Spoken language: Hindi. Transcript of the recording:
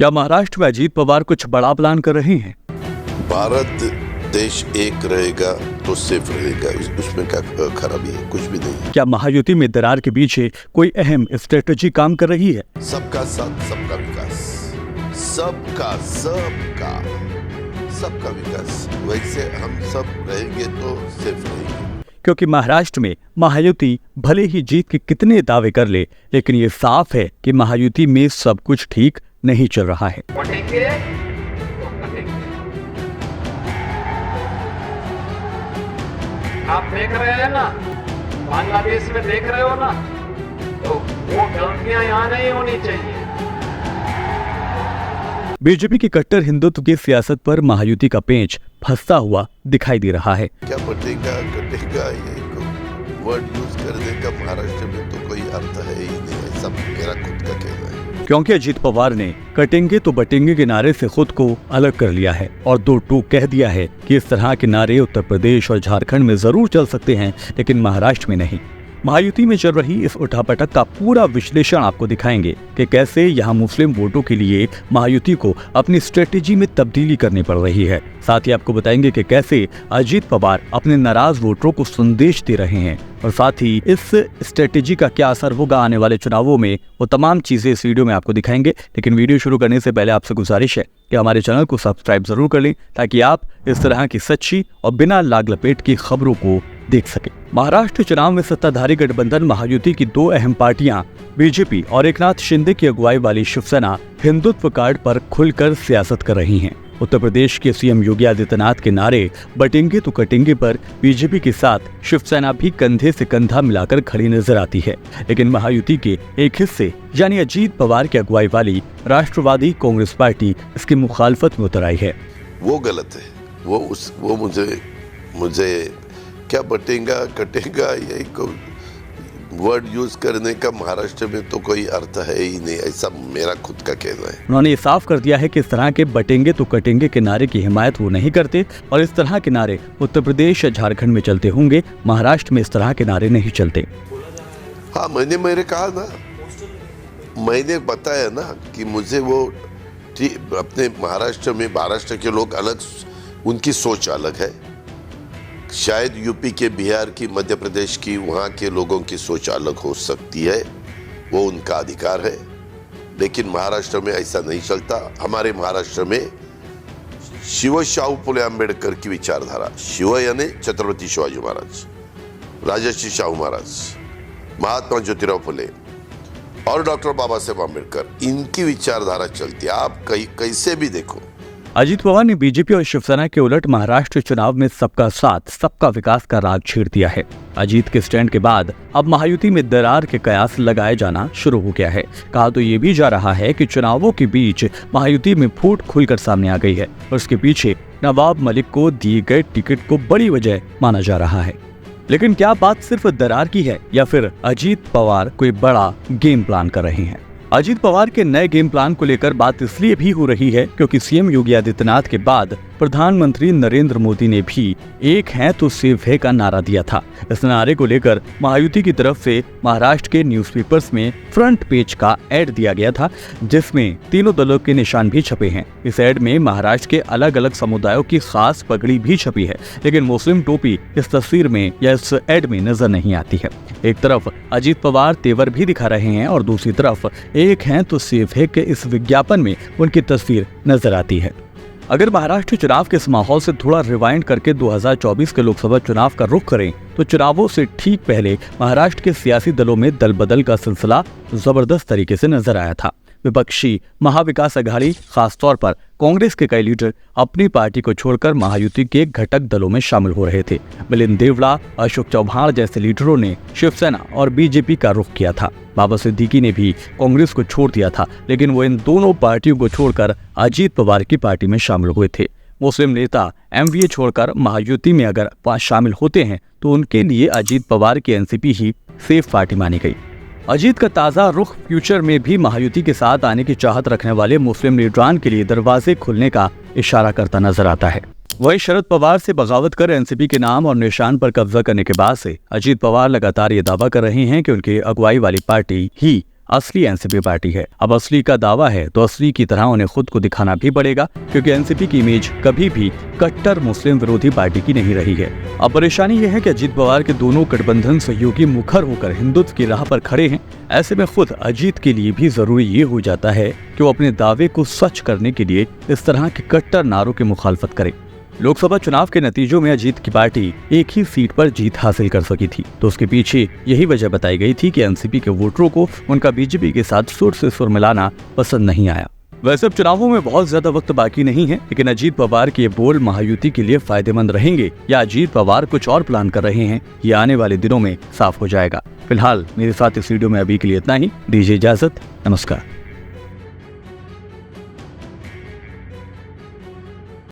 क्या महाराष्ट्र में अजीत पवार कुछ बड़ा प्लान कर रहे हैं? भारत देश एक रहेगा तो सेफ रहेगा, उसमें क्या खराबी है? कुछ भी नहीं। क्या महायुति में दरार के पीछे कोई अहम स्ट्रेटेजी काम कर रही है? सबका साथ सबका विकास, सबका विकास, वैसे हम सब रहेंगे तो सेफ रहेंगे। क्योंकि महाराष्ट्र में महायुति भले ही जीत के कितने दावे कर ले, लेकिन ये साफ है कि महायुति में सब कुछ ठीक नहीं चल रहा है। आप देख रहे हैं ना, बांग्लादेश में देख रहे हो ना, तो वो गलतियां यहाँ नहीं होनी चाहिए। बीजेपी की कट्टर हिंदुत्व की सियासत पर महायुति का पेंच फंसता हुआ दिखाई दे रहा है। क्या बटेगा कटेगा, ये वर्ड यूज करने का महाराष्ट्र में तो कोई अर्थ है ही नहीं, सब मेरा खुद का कहना है। क्योंकि अजीत पवार ने कटेंगे तो बटेंगे के नारे से खुद को अलग कर लिया है और दो टूक कह दिया है कि इस तरह के नारे उत्तर प्रदेश और झारखंड में जरूर चल सकते हैं, लेकिन महाराष्ट्र में नहीं। महायुति में चल रही इस उठापटक का पूरा विश्लेषण आपको दिखाएंगे कि कैसे यहाँ मुस्लिम वोटों के लिए महायुति को अपनी स्ट्रेटेजी में तब्दीली करनी पड़ रही है। साथ ही आपको बताएंगे कि कैसे अजीत पवार अपने नाराज वोटरों को संदेश दे रहे हैं और साथ ही इस स्ट्रेटेजी का क्या असर होगा आने वाले चुनावों में, वो तमाम चीजें इस वीडियो में आपको दिखाएंगे। लेकिन वीडियो शुरू करने से पहले आपसे गुजारिश है कि हमारे चैनल को सब्सक्राइब जरूर कर लें ताकि आप इस तरह की सच्ची और बिना लाग लपेट की खबरों को देख सके। महाराष्ट्र चुनाव में सत्ताधारी गठबंधन महायुति की दो अहम पार्टियां बीजेपी और एकनाथ शिंदे की अगुवाई वाली शिवसेना हिंदुत्व कार्ड पर खुलकर सियासत कर रही हैं। उत्तर प्रदेश के सीएम योगी आदित्यनाथ के नारे बटेंगे तो कटेंगे पर बीजेपी के साथ शिवसेना भी कंधे से कंधा मिलाकर खड़ी नजर आती है। लेकिन महायुति के एक हिस्से यानी अजीत पवार की अगुवाई वाली राष्ट्रवादी कांग्रेस पार्टी इसकी मुखालफत में उतर आई है। वो गलत है, वो मुझे क्या बटेगा कटेगा, यही वर्ड यूज करने का महाराष्ट्र में तो कोई अर्थ है ही नहीं, ऐसा मेरा खुद का कहना है। उन्होंने ये साफ कर दिया है कि इस तरह के बटेंगे तो कटेंगे के नारे की हिमायत वो नहीं करते और इस तरह के नारे उत्तर प्रदेश या झारखंड में चलते होंगे, महाराष्ट्र में इस तरह के नारे नहीं चलते। हाँ, मैंने कहा ना, मैंने बताया ना कि मुझे वो अपने महाराष्ट्र के लोग अलग, उनकी सोच अलग है। शायद यूपी के, बिहार की, मध्य प्रदेश की, वहाँ के लोगों की सोच अलग हो सकती है, वो उनका अधिकार है। लेकिन महाराष्ट्र में ऐसा नहीं चलता। हमारे महाराष्ट्र में शिव शाहू फुले आंबेडकर की विचारधारा, शिव यानी छत्रपति शिवाजी महाराज, राजर्षि शाहू महाराज, महात्मा ज्योतिराव फुले और डॉक्टर बाबा साहेब आंबेडकर, इनकी विचारधारा चलती है। आप कैसे भी देखो। अजीत पवार ने बीजेपी और शिवसेना के उलट महाराष्ट्र चुनाव में सबका साथ सबका विकास का राग छेड़ दिया है। अजीत के स्टैंड के बाद अब महायुति में दरार के कयास लगाए जाना शुरू हो गया है। कहा तो ये भी जा रहा है कि चुनावों के बीच महायुति में फूट खुलकर सामने आ गई है और उसके पीछे नवाब मलिक को दिए गए टिकट को बड़ी वजह माना जा रहा है। लेकिन क्या बात सिर्फ दरार की है या फिर अजीत पवार कोई बड़ा गेम प्लान कर रहे हैं? अजीत पवार के नए गेम प्लान को लेकर बात इसलिए भी हो रही है क्योंकि सीएम योगी आदित्यनाथ के बाद प्रधानमंत्री नरेंद्र मोदी ने भी एक है तो सेफ है का नारा दिया था। इस नारे को लेकर महायुति की तरफ से महाराष्ट्र के न्यूज़पेपर्स में फ्रंट पेज का एड दिया गया था, जिसमें तीनों दलों के निशान भी छपे हैं। इस एड में महाराष्ट्र के अलग अलग समुदायों की खास पगड़ी भी छपी है, लेकिन मुस्लिम टोपी इस तस्वीर में या इस एड में नजर नहीं आती है। एक तरफ अजीत पवार तेवर भी दिखा रहे हैं और दूसरी तरफ एक है तो सेफ है के इस विज्ञापन में उनकी तस्वीर नजर आती है। अगर महाराष्ट्र चुनाव के इस माहौल से थोड़ा रिवाइंड करके 2024 के लोकसभा चुनाव का रुख करें तो चुनावों से ठीक पहले महाराष्ट्र के सियासी दलों में दल बदल का सिलसिला जबरदस्त तरीके से नजर आया था। विपक्षी महाविकास अघाड़ी, खासतौर पर कांग्रेस के कई लीडर अपनी पार्टी को छोड़कर महायुति के घटक दलों में शामिल हो रहे थे। मिलिंद देवड़ा, अशोक चौहान जैसे लीडरों ने शिवसेना और बीजेपी का रुख किया था। बाबा सिद्दीकी ने भी कांग्रेस को छोड़ दिया था, लेकिन वो इन दोनों पार्टियों को छोड़कर अजीत पवार की पार्टी में शामिल हुए थे। मुस्लिम नेता एमवीए छोड़कर महायुति में अगर शामिल होते हैं तो उनके लिए अजीत पवार की एनसीपी ही सेफ पार्टी मानी गई। अजीत का ताजा रुख फ्यूचर में भी महायुति के साथ आने की चाहत रखने वाले मुस्लिम लीडरान के लिए दरवाजे खुलने का इशारा करता नजर आता है। वही शरद पवार से बगावत कर एनसीपी के नाम और निशान पर कब्जा करने के बाद से अजीत पवार लगातार ये दावा कर रहे हैं कि उनकी अगुवाई वाली पार्टी ही असली एनसीपी पार्टी है। अब असली का दावा है तो असली की तरह उन्हें खुद को दिखाना भी पड़ेगा, क्योंकि एनसीपी की इमेज कभी भी कट्टर मुस्लिम विरोधी पार्टी की नहीं रही है। अब परेशानी यह है कि अजीत पवार के दोनों गठबंधन सहयोगी मुखर होकर हिंदुत्व की राह पर खड़े हैं। ऐसे में खुद अजीत के लिए भी जरूरी ये हो जाता है कि वो अपने दावे को सच करने के लिए इस तरह के कट्टर नारों की मुखालफत करे। लोकसभा चुनाव के नतीजों में अजीत की पार्टी एक ही सीट पर जीत हासिल कर सकी थी, तो उसके पीछे यही वजह बताई गई थी कि एनसीपी के वोटरों को उनका बीजेपी के साथ सुर से सुर मिलाना पसंद नहीं आया। वैसे अब चुनावों में बहुत ज्यादा वक्त बाकी नहीं है, लेकिन अजीत पवार के ये बोल महायुति के लिए फायदेमंद रहेंगे या अजीत पवार कुछ और प्लान कर रहे हैं, ये आने वाले दिनों में साफ हो जाएगा। फिलहाल मेरे साथ इस वीडियो में अभी के लिए इतना ही। दीजिए इजाजत, नमस्कार।